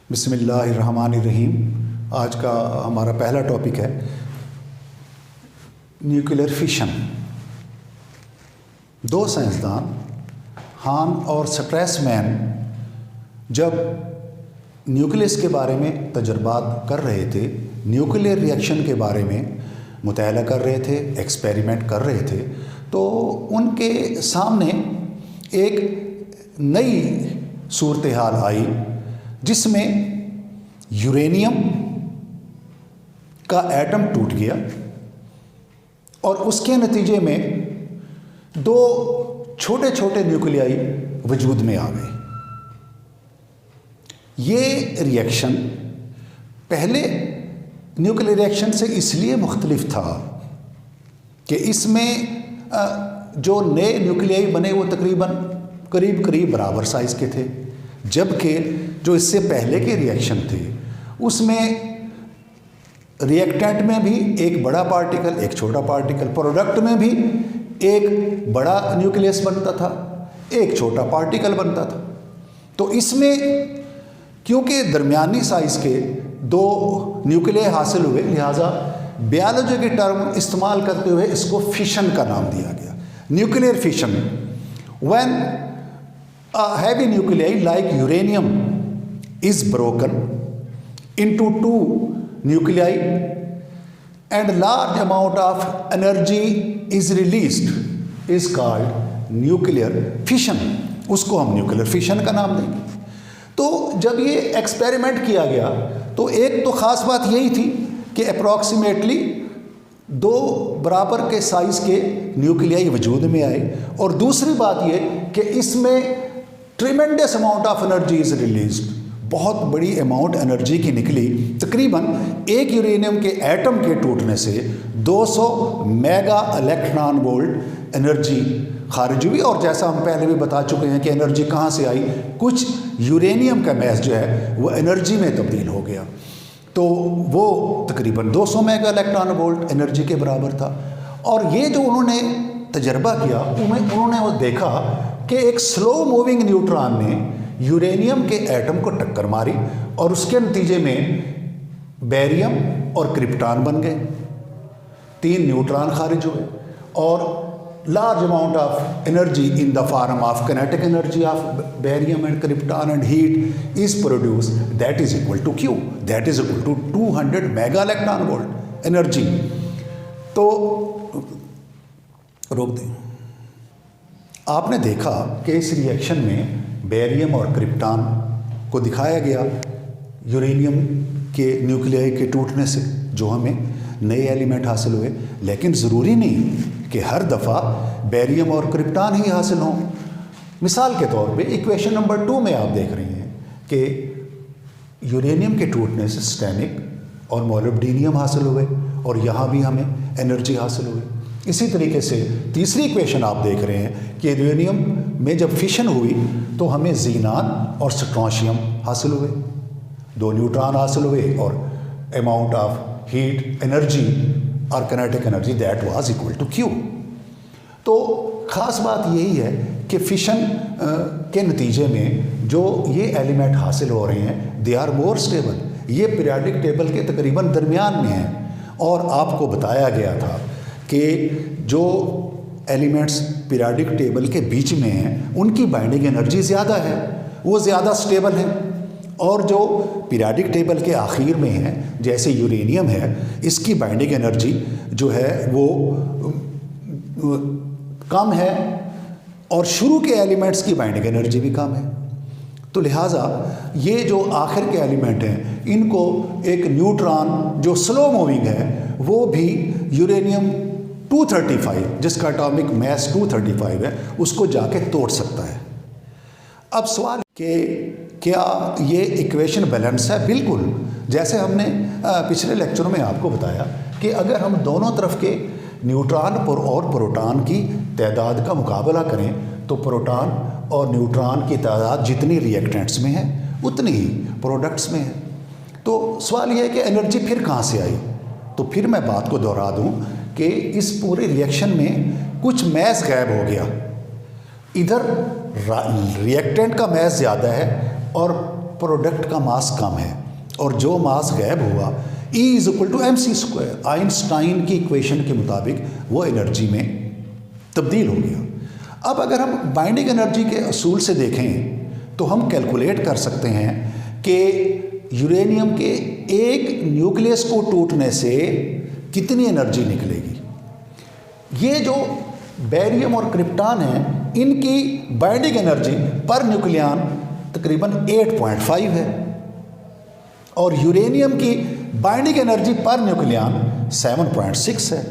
बिस्मिल्लाहिर्रहमानिर्रहीम। आज का हमारा पहला टॉपिक है न्यूक्लियर फिशन। दो साइंसदान हान और स्ट्रैसमैन जब न्यूक्लियस के बारे में तजर्बात कर रहे थे, न्यूक्लियर रिएक्शन के बारे में मुताला कर रहे थे, एक्सपेरिमेंट कर रहे थे, तो उनके सामने एक नई सूरत हाल आई जिसमें यूरेनियम का एटम टूट गया और उसके नतीजे में दो छोटे छोटे न्यूक्लियाई वजूद में आ गए। ये रिएक्शन पहले न्यूक्लियर रिएक्शन से इसलिए मुख्तलिफ था कि इसमें जो नए न्यूक्लियाई बने वो तकरीबन करीब करीब बराबर साइज़ के थे, जबकि जो इससे पहले के रिएक्शन थे उसमें रिएक्टेंट में भी एक बड़ा पार्टिकल एक छोटा पार्टिकल, प्रोडक्ट में भी एक बड़ा न्यूक्लियस बनता था, एक छोटा पार्टिकल बनता था। तो इसमें क्योंकि दरमियानी साइज़ के दो न्यूक्लियाई हासिल हुए, लिहाजा बायोलॉजी की टर्म इस्तेमाल करते हुए इसको फिशन का नाम दिया गया, nuclear fission. When a heavy nuclei like uranium is broken into two nuclei and large amount of energy is released is called nuclear fission। उसको हम न्यूक्लियर फिशन का नाम देंगे। तो जब ये एक्सपेरिमेंट किया गया तो एक तो ख़ास बात यही थी कि अप्रॉक्सीमेटली दो बराबर के साइज़ के न्यूक्लियाई वजूद में आए, और दूसरी बात ये कि इसमें tremendous amount of energy is released, बहुत बड़ी अमाउंट एनर्जी की निकली। तकरीबन एक यूरेनियम के एटम के टूटने से 200 मेगा इलेक्ट्रॉन वोल्ट एनर्जी खारिज हुई। और जैसा हम पहले भी बता चुके हैं कि एनर्जी कहाँ से आई, कुछ यूरेनियम का मैस जो है वो एनर्जी में तब्दील हो गया, तो वो तकरीबन 200 मेगा इलेक्ट्रॉन वोल्ट एनर्जी के बराबर था। और ये जो उन्होंने तजर्बा किया उन्होंने वो देखा कि एक स्लो मूविंग न्यूट्रॉन ने यूरेनियम के एटम को टक्कर मारी और उसके नतीजे में बेरियम और क्रिप्टॉन बन गए, 3 न्यूट्रॉन खारिज हुए और large amount of energy in the form of kinetic energy of barium and krypton and heat is produce, that is equal to Q, that is equal to 200 mega electron volt energy. तो रोक दें। आपने देखा कि इस reaction में barium और krypton को दिखाया गया यूरेनियम के न्यूक्लियाई के टूटने से जो हमें नए एलिमेंट हासिल हुए, लेकिन ज़रूरी नहीं कि हर दफ़ा बेरियम और क्रिप्टॉन ही हासिल हों। मिसाल के तौर पे इक्वेशन नंबर 2 में आप देख रहे हैं कि यूरेनियम के टूटने से स्टेनिक और मोलिब्डेनियम हासिल हुए और यहाँ भी हमें एनर्जी हासिल हुई। इसी तरीके से तीसरी इक्वेशन आप देख रहे हैं कि यूरेनियम में जब फिशन हुई तो हमें ज़ीनान और स्ट्रोंशियम हासिल हुए, 2 न्यूट्रॉन हासिल हुए और अमाउंट ऑफ हीट एनर्जी और kinetic energy that was equal to Q. तो ख़ास बात यही है कि फिशन के नतीजे में जो ये एलिमेंट हासिल हो रहे हैं दे आर मोर स्टेबल, ये पीरियोडिक टेबल के तकरीबन दरमियान में हैं। और आपको बताया गया था कि जो एलिमेंट्स पीरियोडिक टेबल के बीच में हैं उनकी बाइंडिंग एनर्जी ज़्यादा है, वो ज़्यादा स्टेबल है, और जो पीरियोडिक टेबल के आखिर में है जैसे यूरेनियम है, इसकी बाइंडिंग एनर्जी जो है वो कम है और शुरू के एलिमेंट्स की बाइंडिंग एनर्जी भी कम है। तो लिहाजा ये जो आखिर के एलिमेंट हैं इनको एक न्यूट्रॉन जो स्लो मूविंग है वो भी यूरेनियम 235 जिसका एटॉमिक मैस 235 है उसको जाके तोड़ सकता है। अब सवाल कि क्या ये इक्वेशन बैलेंस है? बिल्कुल। जैसे हमने पिछले लेक्चर में आपको बताया कि अगर हम दोनों तरफ के न्यूट्रॉन और प्रोटॉन की तादाद का मुकाबला करें तो प्रोटॉन और न्यूट्रॉन की तादाद जितनी रिएक्टेंट्स में है उतनी ही प्रोडक्ट्स में है। तो सवाल यह है कि एनर्जी फिर कहाँ से आई? तो फिर मैं बात को दोहरा दूँ कि इस पूरे रिएक्शन में कुछ मैस गायब हो गया, इधर रिएक्टेंट का मैस ज़्यादा है और प्रोडक्ट का मास कम है और जो मास गैब हुआ E = mc², आइंस्टाइन की इक्वेशन के मुताबिक वो एनर्जी में तब्दील हो गया। अब अगर हम बाइंडिंग एनर्जी के असूल से देखें तो हम कैलकुलेट कर सकते हैं कि यूरेनियम के एक न्यूक्लियस को टूटने से कितनी एनर्जी निकलेगी। ये जो बेरियम और क्रिप्टॉन हैं, इनकी बाइंडिंग एनर्जी पर न्यूक्लियन तकरीबन 8.5 है और यूरेनियम की बाइंडिंग एनर्जी पर न्यूक्लियन 7.6 है।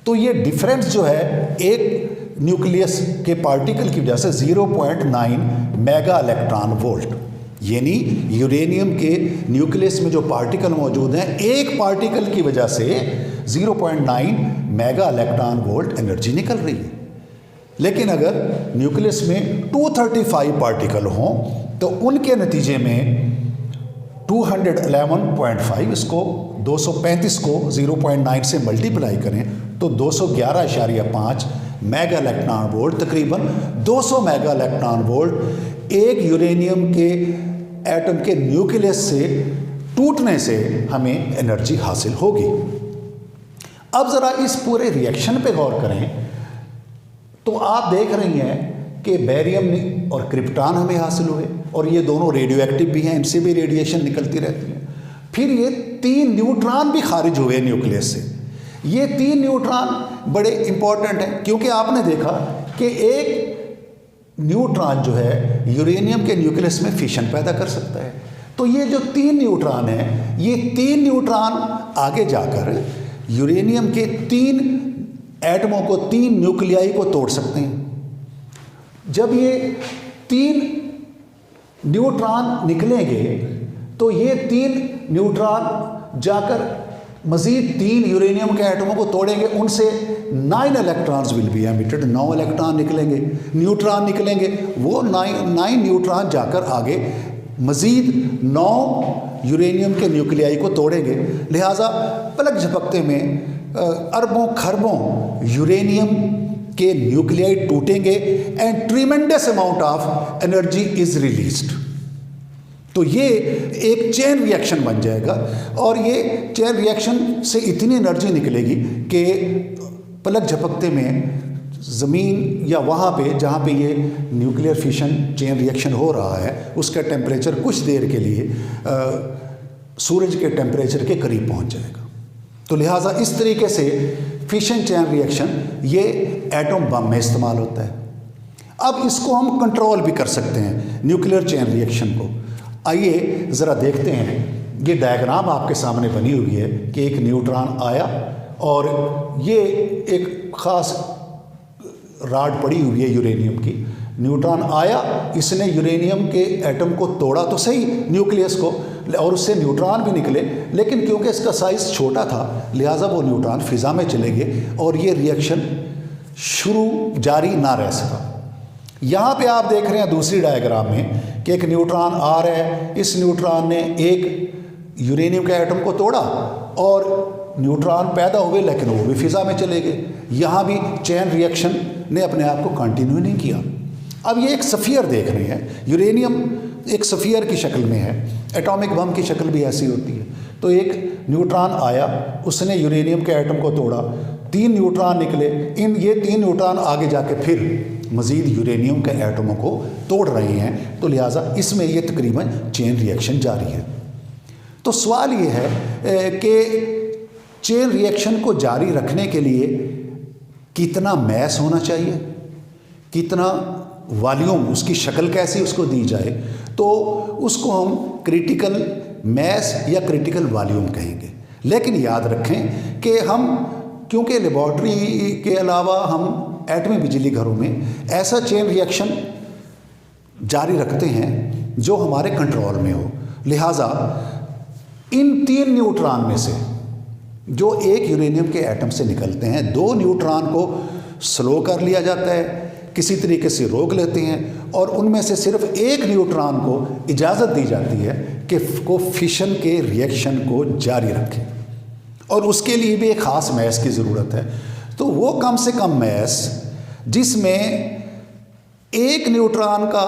तो ये डिफरेंस जो है एक न्यूक्लियस के पार्टिकल की वजह से 0.9 मेगा इलेक्ट्रॉन वोल्ट, यानी यूरेनियम के न्यूक्लियस में जो पार्टिकल मौजूद हैं, एक पार्टिकल की वजह से 0.9 मेगा इलेक्ट्रॉन वोल्ट एनर्जी निकल रही है। लेकिन अगर न्यूक्लियस में 235 पार्टिकल हों तो उनके नतीजे में 211.5, इसको 235 को 0.9 से मल्टीप्लाई करें तो 211.5 मेगा इलेक्ट्रॉन वोल्ट, तकरीबन 200 मेगा इलेक्ट्रॉन वोल्ट एक यूरेनियम के एटम के न्यूक्लियस से टूटने से हमें एनर्जी हासिल होगी। अब ज़रा इस पूरे रिएक्शन पे गौर करें तो आप देख रही हैं कि बेरियम और क्रिप्टॉन हमें हासिल हुए और ये दोनों रेडियो एक्टिव भी हैं, इनसे भी रेडिएशन निकलती रहती है। फिर ये 3 न्यूट्रॉन भी खारिज हुए न्यूक्लियस से। ये 3 न्यूट्रॉन बड़े इंपॉर्टेंट हैं क्योंकि आपने देखा कि एक न्यूट्रॉन जो है यूरेनियम के न्यूक्लियस में फिशन पैदा कर सकता है। तो ये जो 3 न्यूट्रॉन हैं, ये 3 न्यूट्रॉन आगे जाकर यूरेनियम के 3 एटमों को, 3 न्यूक्लियाई को तोड़ सकते हैं। जब ये 3 न्यूट्रॉन निकलेंगे तो ये 3 न्यूट्रॉन जाकर मज़ीद 3 यूरेनियम के एटमों को तोड़ेंगे, उनसे 9 electrons will be emitted, 9 electron निकलेंगे, न्यूट्रॉन निकलेंगे। वो 9 न्यूट्रॉन जाकर आगे मज़ीद 9 यूरेनियम के न्यूक्लियाई को तोड़ेंगे। लिहाजा पलक झपकते में अरबों खरबों यूरेनियम के न्यूक्लियाई टूटेंगे and tremendous amount of energy is released. तो ये एक चेन रिएक्शन बन जाएगा और ये चेन रिएक्शन से इतनी एनर्जी निकलेगी कि पलक झपकते में ज़मीन या वहाँ पे जहाँ पे ये न्यूक्लियर फिशन चेन रिएक्शन हो रहा है उसका टेम्परेचर कुछ देर के लिए सूरज के टेम्परेचर के करीब पहुँच जाएगा। तो लिहाजा इस तरीके से फिशन चेन रिएक्शन ये एटम बम में इस्तेमाल होता है। अब इसको हम कंट्रोल भी कर सकते हैं न्यूक्लियर चेन रिएक्शन को। आइए ज़रा देखते हैं, ये डायग्राम आपके सामने बनी हुई है कि एक न्यूट्रॉन आया और ये एक ख़ास राड पड़ी हुई है यूरेनियम की। न्यूट्रॉन आया, इसने यूरेनियम के एटम को तोड़ा तो सही न्यूक्लियस को, और उससे न्यूट्रॉन भी निकले, लेकिन क्योंकि इसका साइज़ छोटा था लिहाजा वो न्यूट्रॉन फ़िज़ा में चले गए और ये रिएक्शन जारी ना रह सका। यहाँ पे आप देख रहे हैं दूसरी डायग्राम में कि एक न्यूट्रॉन आ रहा है, इस न्यूट्रॉन ने एक यूरेनियम के एटम को तोड़ा और न्यूट्रॉन पैदा हुए लेकिन वो भी फ़िज़ा में चले गए। यहाँ भी चेन रिएक्शन ने अपने आप को कंटिन्यू नहीं किया। अब ये एक सफ़ियर देख रहे हैं, यूरेनियम एक सफ़ियर की शक्ल में है, एटॉमिक बम की शक्ल भी ऐसी होती है। तो एक न्यूट्रॉन आया, उसने यूरेनियम के एटम को तोड़ा, 3 न्यूट्रॉन निकले, ये 3 न्यूट्रॉन आगे जाके फिर मज़ीद यूरेनियम के एटमों को तोड़ रहे हैं। तो लिहाजा इसमें ये तकरीबन चेन रिएक्शन जारी है। तो सवाल ये है कि चेन रिएक्शन को जारी रखने के लिए कितना मैस होना चाहिए, कितना वॉल्यूम, उसकी शक्ल कैसी उसको दी जाए, तो उसको हम क्रिटिकल मैस या क्रिटिकल वॉल्यूम कहेंगे। लेकिन याद रखें कि हम क्योंकि लेबॉर्ट्री के अलावा हम एटमी बिजली घरों में ऐसा चेन रिएक्शन जारी रखते हैं जो हमारे कंट्रोल में हो, लिहाजा इन 3 न्यूट्रॉन में से जो एक यूरेनियम के एटम से निकलते हैं, 2 न्यूट्रॉन को स्लो कर लिया जाता है, किसी तरीके से रोक लेते हैं और उनमें से सिर्फ एक न्यूट्रॉन को इजाज़त दी जाती है कि को फिशन के रिएक्शन को जारी रखें और उसके लिए भी एक ख़ास मैस की ज़रूरत है। तो वो कम से कम मैस जिसमें एक न्यूट्रॉन का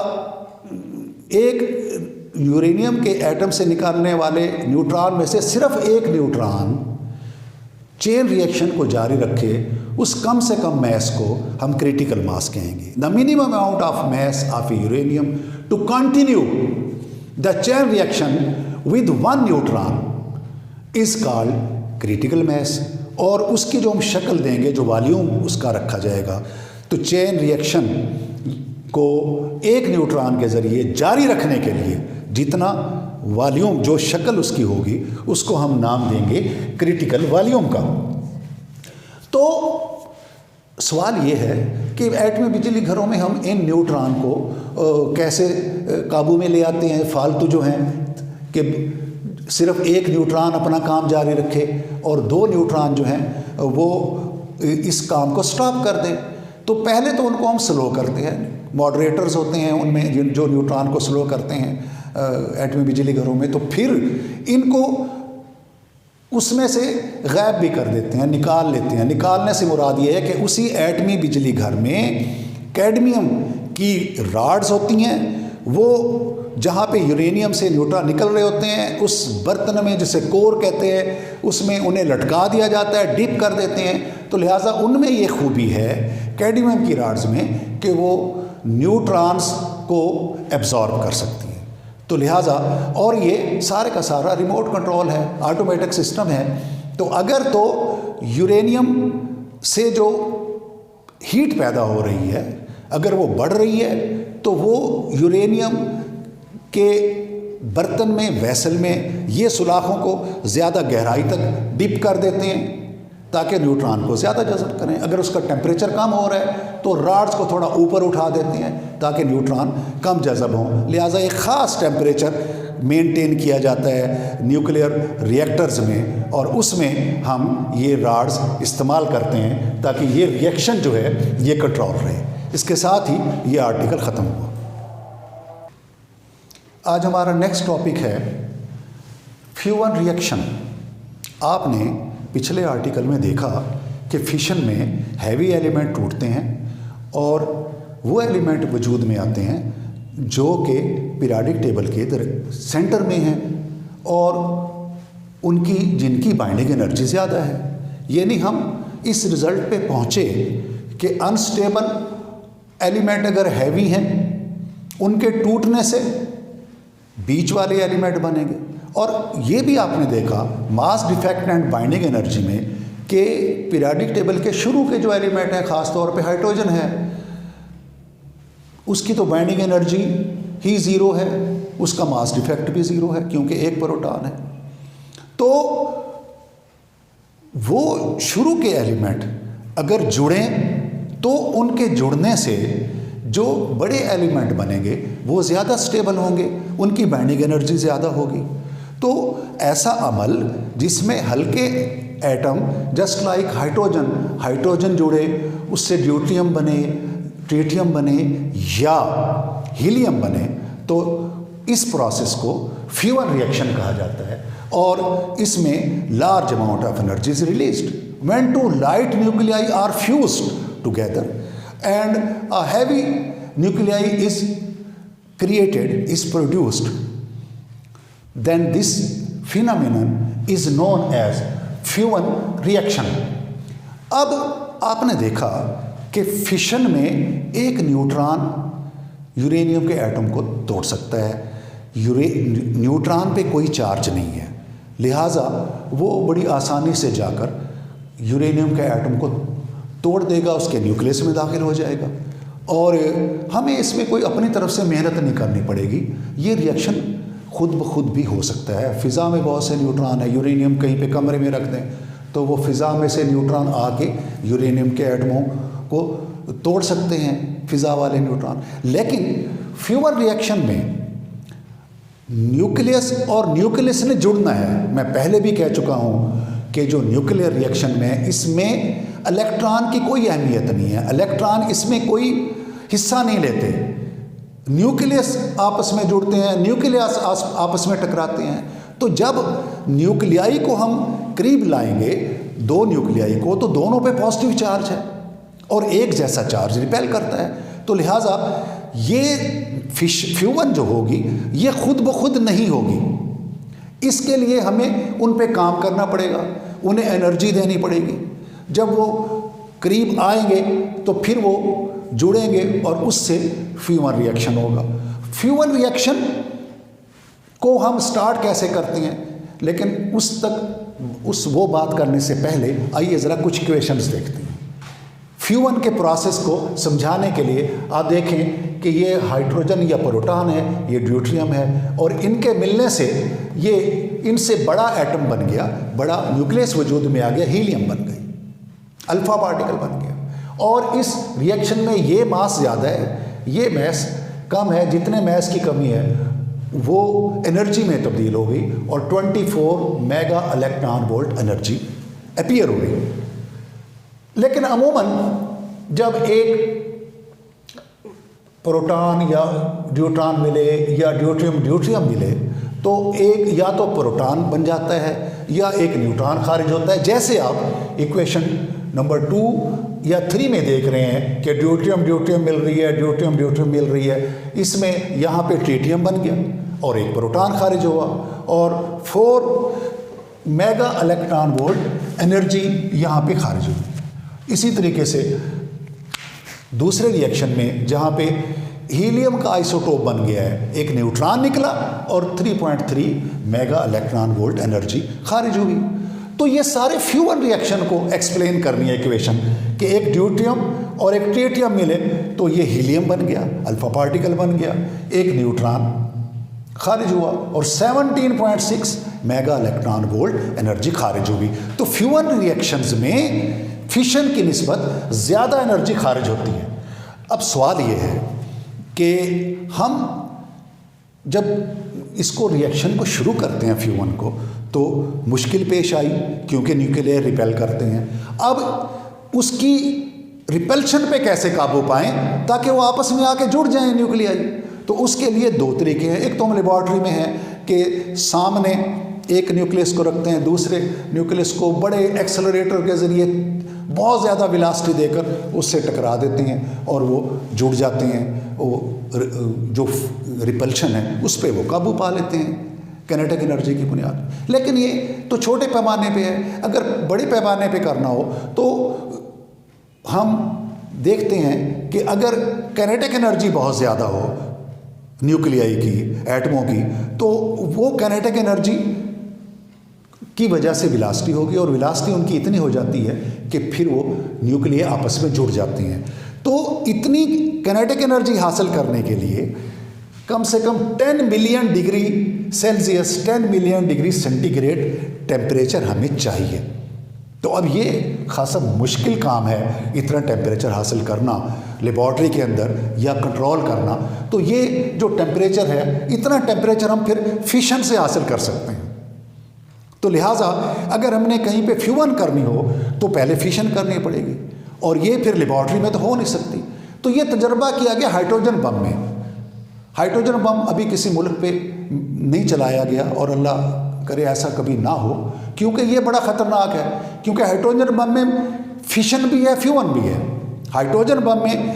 एक यूरेनियम के एटम से निकालने वाले न्यूट्रॉन में से सिर्फ एक न्यूट्रॉन चेन रिएक्शन को जारी रखे, उस कम से कम मैस को हम क्रिटिकल मास कहेंगे। The minimum amount of mass of uranium two continue the chain reaction with one neutron is called critical mess. और उसकी जो हम शक्ल देंगे, जो वॉल्यूम उसका रखा जाएगा, तो चेन रिएक्शन को एक न्यूट्रॉन के ज़रिए जारी रखने के लिए जितना वॉल्यूम, जो शक्ल उसकी होगी, उसको हम नाम देंगे क्रिटिकल वॉल्यूम का। तो सवाल ये है कि एटमी बिजली घरों में हम इन न्यूट्रॉन को कैसे काबू में ले आते हैं। फालतू जो हैं कि सिर्फ एक न्यूट्रॉन अपना काम जारी रखे और दो न्यूट्रॉन जो हैं वो इस काम को स्टॉप कर दें। तो पहले तो उनको हम स्लो करते हैं, मॉडरेटर्स होते हैं उनमें जो न्यूट्रॉन को स्लो करते हैं एटमी बिजली घरों में, तो फिर इनको उसमें से गायब भी कर देते हैं, निकाल लेते हैं। निकालने से मुराद ये है कि उसी एटमी बिजली घर में कैडमियम की रॉड्स होती हैं, वो जहाँ पे यूरेनियम से न्यूट्रॉन निकल रहे होते हैं, उस बर्तन में जिसे कोर कहते हैं, उसमें उन्हें लटका दिया जाता है, डिप कर देते हैं। तो लिहाजा उनमें ये खूबी है कैडमियम की रॉड्स में कि वो न्यूट्रॉन्स को एब्जॉर्ब कर सकती हैं। तो लिहाजा, और ये सारे का सारा रिमोट कंट्रोल है, ऑटोमेटिक सिस्टम है। तो अगर तो यूरेनियम से जो हीट पैदा हो रही है, अगर वो बढ़ रही है, तो वो यूरेनियम के बर्तन में, वेसल में, ये सुलाखों को ज़्यादा गहराई तक डिप कर देते हैं ताकि न्यूट्रॉन को ज़्यादा जज़ब करें। अगर उसका टेम्परेचर कम हो रहा है तो रॉड्स को थोड़ा ऊपर उठा देते हैं ताकि न्यूट्रॉन कम जज़ब हों। लिहाजा एक ख़ास टेम्परेचर मेंटेन किया जाता है न्यूक्लियर रिएक्टर्स में, और उसमें हम ये रॉड्स इस्तेमाल करते हैं ताकि ये रिएक्शन जो है ये कंट्रोल रहे। इसके साथ ही ये आर्टिकल ख़त्म हुआ। आज हमारा नेक्स्ट टॉपिक है फ्यूजन रिएक्शन। आपने पिछले आर्टिकल में देखा कि फिशन में हैवी एलिमेंट टूटते हैं और वो एलिमेंट वजूद में आते हैं जो कि पीरियोडिक टेबल के सेंटर में हैं और जिनकी बाइंडिंग एनर्जी ज़्यादा है। यानी हम इस रिज़ल्ट पे पहुँचे कि अनस्टेबल एलिमेंट अगर हैवी हैं, उनके टूटने से बीच वाले एलिमेंट बनेंगे। और ये भी आपने देखा mass defect and binding energy में कि पीरियोडिक टेबल के शुरू के जो एलिमेंट हैं, ख़ास तौर पे हाइड्रोजन है, उसकी तो बाइंडिंग एनर्जी ही ज़ीरो है, उसका मास डिफेक्ट भी ज़ीरो है क्योंकि एक प्रोटॉन है। तो वो शुरू के एलिमेंट अगर जुड़ें तो उनके जुड़ने से जो बड़े एलिमेंट बनेंगे वो ज़्यादा स्टेबल होंगे, उनकी बाइंडिंग एनर्जी ज़्यादा होगी। तो ऐसा अमल जिसमें हल्के एटम जस्ट लाइक हाइड्रोजन जुड़े, उससे ड्यूटेरियम बने, ट्रिटियम बने या हीलियम बने, तो इस प्रोसेस को फ्यूजन रिएक्शन कहा जाता है। और इसमें large amount of energy is released when two light nuclei are fused together and a heavy nuclei is created, is produced, then this phenomenon is known as fusion reaction। अब आपने देखा कि fission में एक न्यूट्रॉन यूरेनियम के atom को तोड़ सकता है। न्यूट्रॉन पे कोई चार्ज नहीं है, लिहाजा वो बड़ी आसानी से जाकर यूरेनियम के एटम को तोड़ देगा, उसके न्यूक्लियस में दाखिल हो जाएगा और हमें इसमें कोई अपनी तरफ से मेहनत नहीं करनी पड़ेगी। ये रिएक्शन खुद ब खुद भी हो सकता है। फ़िज़ा में बहुत से न्यूट्रॉन है, यूरेनियम कहीं पे कमरे में रख दें तो वो फ़िज़ा में से न्यूट्रॉन आके यूरेनियम के एटमों को तोड़ सकते हैं, फ़िज़ा वाले न्यूट्रॉन। लेकिन फ्यूजन रिएक्शन में न्यूक्लियस और न्यूक्लियस ने जुड़ना है। मैं पहले भी कह चुका हूँ कि जो न्यूक्लियर रिएक्शन में, इसमें इलेक्ट्रॉन की कोई अहमियत नहीं है, इलेक्ट्रॉन इसमें कोई हिस्सा नहीं लेते। न्यूक्लियस आपस में जुड़ते हैं, न्यूक्लियस आपस में टकराते हैं। तो जब न्यूक्लियाई को हम करीब लाएंगे, दो न्यूक्लियाई को, तो दोनों पे पॉजिटिव चार्ज है और एक जैसा चार्ज रिपेल करता है। तो लिहाजा ये फ्यूवन जो होगी ये खुद ब खुद नहीं होगी। इसके लिए हमें उन पे काम करना पड़ेगा, उन्हें एनर्जी देनी पड़ेगी। जब वो करीब आएंगे तो फिर वो जुड़ेंगे और उससे फ्यूवन रिएक्शन होगा। फ्यूवन रिएक्शन को हम स्टार्ट कैसे करते हैं, लेकिन वो बात करने से पहले आइए ज़रा कुछ इक्वेशंस देखते हैं। फ्यूवन के प्रोसेस को समझाने के लिए आप देखें कि ये हाइड्रोजन या प्रोटॉन है, ये ड्यूट्रियम है, और इनके मिलने से ये इनसे बड़ा एटम बन गया, बड़ा न्यूक्लियस वजूद में आ गया, हीलियम बन गई, अल्फा पार्टिकल बन गया। और इस रिएक्शन में ये मास ज़्यादा है, ये मास कम है। जितने मास की कमी है वो एनर्जी में तब्दील हो गई और 24 mega electron volt energy appear हो गई। लेकिन अमूमन जब एक प्रोटॉन या ड्यूट्रॉन मिले या ड्यूट्रियम मिले तो एक या तो प्रोटॉन बन जाता है या एक न्यूट्रॉन खारिज होता है। जैसे आप इक्वेशन नंबर 2 या 3 में देख रहे हैं कि ड्यूट्रियम मिल रही है, ड्यूट्रियम मिल रही है, इसमें यहाँ पे ट्रिटियम बन गया और एक प्रोटॉन खारिज हुआ और 4 मेगा इलेक्ट्रॉन वोल्ट एनर्जी यहाँ पे खारिज हुई। इसी तरीके से दूसरे रिएक्शन में जहाँ पे हीलियम का आइसोटोप बन गया है, एक न्यूट्रॉन निकला और 3.3 मेगा इलेक्ट्रॉन वोल्ट एनर्जी खारिज हुई। तो ये सारे फ्यूवन रिएक्शन को एक्सप्लेन करनी है इक्वेशन कि एक ड्यूट्रियम और एक ट्रिटियम मिले तो ये हीलियम बन गया, अल्फा पार्टिकल बन गया, एक न्यूट्रॉन खारिज हुआ और 17.6 मेगा इलेक्ट्रॉन वोल्ट एनर्जी खारिज हुई। तो फ्यूवन रिएक्शंस में फिशन की निस्बत ज़्यादा एनर्जी खारिज होती है। अब सवाल ये है कि हम जब इसको रिएक्शन को शुरू करते हैं फ्यूवन को तो मुश्किल पेश आई क्योंकि न्यूक्लियर रिपेल करते हैं। अब उसकी रिपल्शन पे कैसे काबू पाएं ताकि वो आपस में आके जुड़ जाएं न्यूक्लियाई। तो उसके लिए 2 तरीके हैं। एक तो हम लेबॉर्ट्री में है कि सामने एक न्यूक्लियस को रखते हैं, दूसरे न्यूक्लियस को बड़े एक्सेलरेटर के ज़रिए बहुत ज़्यादा वेलोसिटी देकर उससे टकरा देते हैं और वो जुड़ जाते हैं। वो जो रिपल्शन है उस पर वो काबू पा लेते हैं काइनेटिक एनर्जी की बुनियाद। लेकिन ये तो छोटे पैमाने पे है। अगर बड़े पैमाने पे करना हो तो हम देखते हैं कि अगर काइनेटिक एनर्जी बहुत ज़्यादा हो न्यूक्लियाई की, एटमों की, तो वो काइनेटिक एनर्जी की वजह से वेलोसिटी होगी और वेलोसिटी उनकी इतनी हो जाती है कि फिर वो न्यूक्लियर आपस में जुड़ जाती हैं। तो इतनी काइनेटिक एनर्जी हासिल करने के लिए कम से कम 10 million degree Celsius, 10 million degree centigrade temperature हमें चाहिए। तो अब ये खासा मुश्किल काम है इतना टेम्परेचर हासिल करना लेबॉर्ट्री के अंदर या कंट्रोल करना। तो ये जो टेम्परेचर है, इतना टेम्परेचर हम फिर फिशन से हासिल कर सकते हैं। तो लिहाजा अगर हमने कहीं पे फ्यूवन करनी हो तो पहले फिशन करनी पड़ेगी और ये फिर लेबॉर्ट्री में तो हो नहीं सकती। तो ये तजर्बा किया गया हाइड्रोजन बम में। हाइड्रोजन बम अभी किसी मुल्क पे नहीं चलाया गया और अल्लाह करे ऐसा कभी ना हो, क्योंकि ये बड़ा ख़तरनाक है। क्योंकि हाइड्रोजन बम में फिशन भी है, फ्यूवन भी है। हाइड्रोजन बम में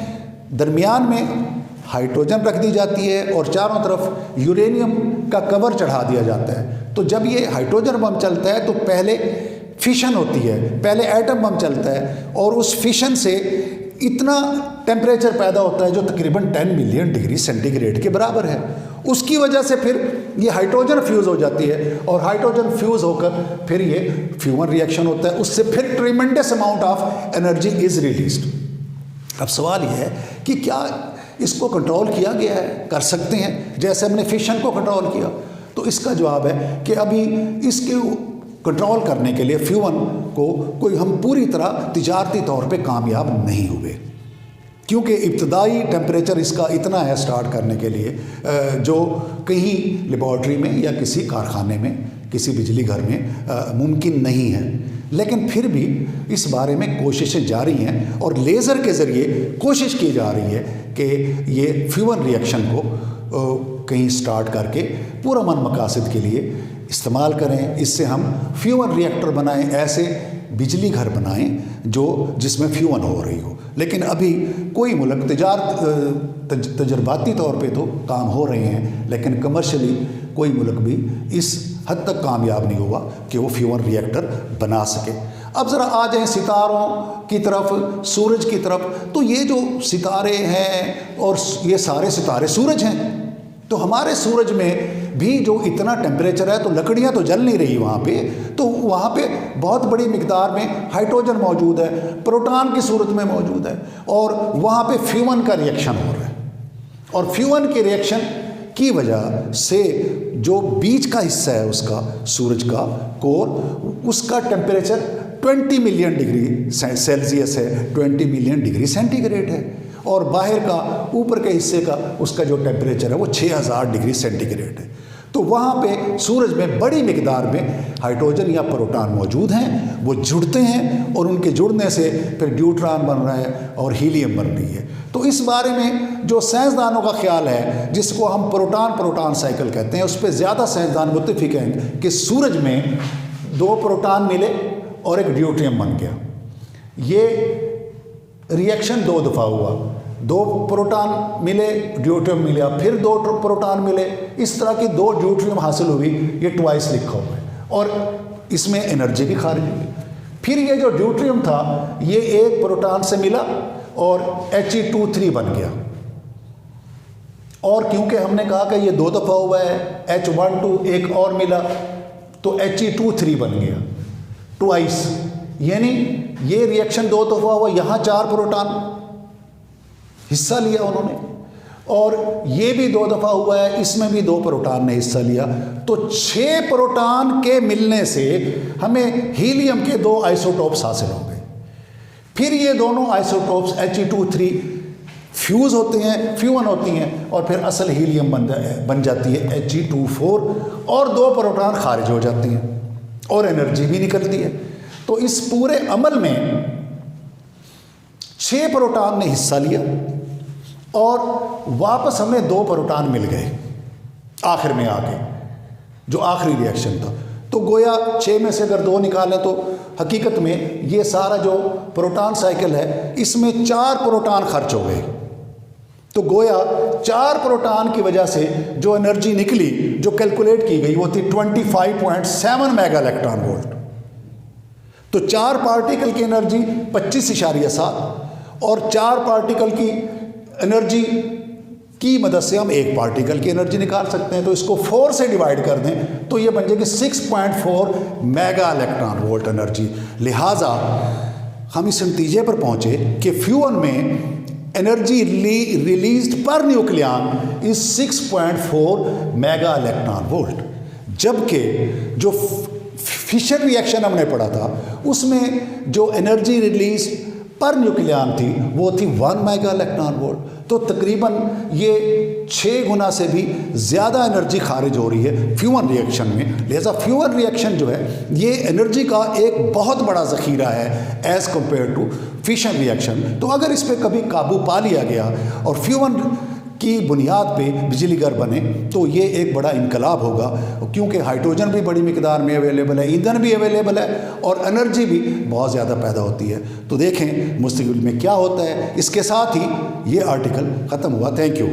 दरमियान में हाइड्रोजन रख दी जाती है और चारों तरफ यूरेनियम का कवर चढ़ा दिया जाता है। तो जब ये हाइड्रोजन बम चलता है तो पहले फिशन होती है, पहले एटम बम चलता है और उस फिशन से इतना टेम्परेचर पैदा होता है जो तकरीबन 10 मिलियन डिग्री सेंटीग्रेड के बराबर है। उसकी वजह से फिर ये हाइड्रोजन फ्यूज़ हो जाती है और हाइड्रोजन फ्यूज़ होकर फिर ये फ्यूवन रिएक्शन होता है। उससे फिर tremendous amount of energy is released. अब सवाल ये है कि क्या इसको कंट्रोल किया गया है, कर सकते हैं जैसे हमने फिशन को कंट्रोल किया? तो इसका जवाब है कि अभी इसके कंट्रोल करने के लिए फ्यूवन को कोई हम पूरी तरह तिजारती तौर पे कामयाब नहीं हुए, क्योंकि इब्तदाई टेम्परेचर इसका इतना है स्टार्ट करने के लिए जो कहीं लेबॉर्ट्री में या किसी कारखाने में, किसी बिजली घर में मुमकिन नहीं है। लेकिन फिर भी इस बारे में कोशिशें जारी हैं और लेज़र के ज़रिए कोशिश की जा रही है कि ये फ्यूवन रिएक्शन को कहीं स्टार्ट करके पूरा मन मकासद के लिए इस्तेमाल करें। इससे हम फ्यूअल रिएक्टर बनाएं, ऐसे बिजली घर बनाएं जिसमें फ्यूअल हो रही हो। लेकिन अभी कोई मुल्क तजर्बाती तौर पे तो काम हो रहे हैं, लेकिन कमर्शियली कोई मुल्क भी इस हद तक कामयाब नहीं हुआ कि वो फ्यूअल रिएक्टर बना सके। अब ज़रा आ जाएं सितारों की तरफ, सूरज की तरफ। तो ये जो सितारे हैं और ये सारे सितारे सूरज हैं, तो हमारे सूरज में भी जो इतना टेम्परेचर है, तो लकड़ियाँ तो जल नहीं रही वहाँ पे, तो वहाँ पे बहुत बड़ी मिकदार में हाइड्रोजन मौजूद है, प्रोटॉन की सूरत में मौजूद है, और वहाँ पे फ्यूअल का रिएक्शन हो रहा है। और फ्यूअल के रिएक्शन की वजह से जो बीच का हिस्सा है उसका, सूरज का कोर, उसका टेम्परेचर 20 मिलियन डिग्री सेल्सियस है, 20 मिलियन डिग्री सेंटीग्रेड है, और बाहर का ऊपर के हिस्से का उसका जो टेम्परेचर है वो 6000 डिग्री सेंटीग्रेड है। तो वहाँ पे सूरज में बड़ी मिकदार में हाइड्रोजन या प्रोटॉन मौजूद हैं, वो जुड़ते हैं, और उनके जुड़ने से फिर ड्यूट्रॉन बन रहा है और हीलियम बन रही है। तो इस बारे में जो साइंसदानों का ख्याल है, जिसको हम प्रोटॉन साइकिल कहते हैं, उस पर ज़्यादा साइंसदान मुत्तफिक हैं कि सूरज में 2 प्रोटॉन मिले और एक ड्यूट्रियम बन गया। ये रिएक्शन 2 दफ़ा हुआ, 2 प्रोटॉन मिले, ड्यूट्रियम मिला, फिर 2 प्रोटॉन मिले, इस तरह की 2 ड्यूट्रियम हासिल हुई। ये ट्वाइस लिखा हुआ है, और इसमें एनर्जी भी खारिज हुई। फिर ये जो ड्यूट्रियम था, ये एक प्रोटॉन से मिला और He2 बन गया, और क्योंकि हमने कहा कि ये 2 दफ़ा हुआ है, H12 एक और मिला, तो He2 बन गया ट्वाइस, यानी ये रिएक्शन 2 दफ़ा हुआ। यहाँ 4 प्रोटॉन हिस्सा लिया उन्होंने, और ये भी 2 दफ़ा हुआ है, इसमें भी 2 प्रोटॉन ने हिस्सा लिया। तो 6 प्रोटॉन के मिलने से हमें हीलियम के 2 आइसोटोप्स हासिल हो गए। फिर ये दोनों आइसोटोप्स He2 फ्यूज़ होते हैं, फ्यूअन होती हैं, और फिर असल हीलियम बन जाती है He24, और 2 प्रोटॉन खारिज हो जाती हैं और एनर्जी भी निकलती है। तो इस पूरे अमल में 6 प्रोटॉन ने हिस्सा लिया, और वापस हमें 2 प्रोटॉन मिल गए आखिर में आके, जो आखिरी रिएक्शन था। तो गोया 6 में से अगर 2 निकालें तो हकीकत में ये सारा जो प्रोटॉन साइकिल है, इसमें 4 प्रोटॉन खर्च हो गए। तो गोया 4 प्रोटॉन की वजह से जो एनर्जी निकली, जो कैलकुलेट की गई, वो थी 25.7 मेगा इलेक्ट्रॉन वोल्ट। तो 4 पार्टिकल की एनर्जी 25.7, और 4 पार्टिकल की एनर्जी की मदद से हम 1 पार्टिकल की एनर्जी निकाल सकते हैं। तो इसको 4 से डिवाइड कर दें तो ये बन जाएगी 6.4 मेगा इलेक्ट्रॉन वोल्ट एनर्जी। लिहाजा हम इस नतीजे पर पहुंचे कि फ्यूअल में energy released per nucleon is 6.4 mega electron volt, जबकि जो फिशर रिएक्शन हमने पढ़ा था उसमें जो एनर्जी रिलीज पर न्यूक्लियन थी वो थी 1 मेगा इलेक्ट्रॉन वोल्ट। तो तकरीबन ये 6 गुना से भी ज़्यादा एनर्जी खारिज हो रही है फ्यूअल रिएक्शन में। लिहाजा फ्यूअल रिएक्शन जो है ये एनर्जी का एक बहुत बड़ा ज़ख़ीरा है as compare to fission reaction. तो अगर इस पर कभी काबू पा लिया गया और फ्यूअल की बुनियाद पे बिजली घर बने तो ये एक बड़ा इनकलाब होगा, क्योंकि हाइड्रोजन भी बड़ी मिकदार में अवेलेबल है, ईंधन भी अवेलेबल है, और एनर्जी भी बहुत ज़्यादा पैदा होती है। तो देखें मुस्तक़बिल में क्या होता है। इसके साथ ही ये आर्टिकल ख़त्म हुआ। Thank you.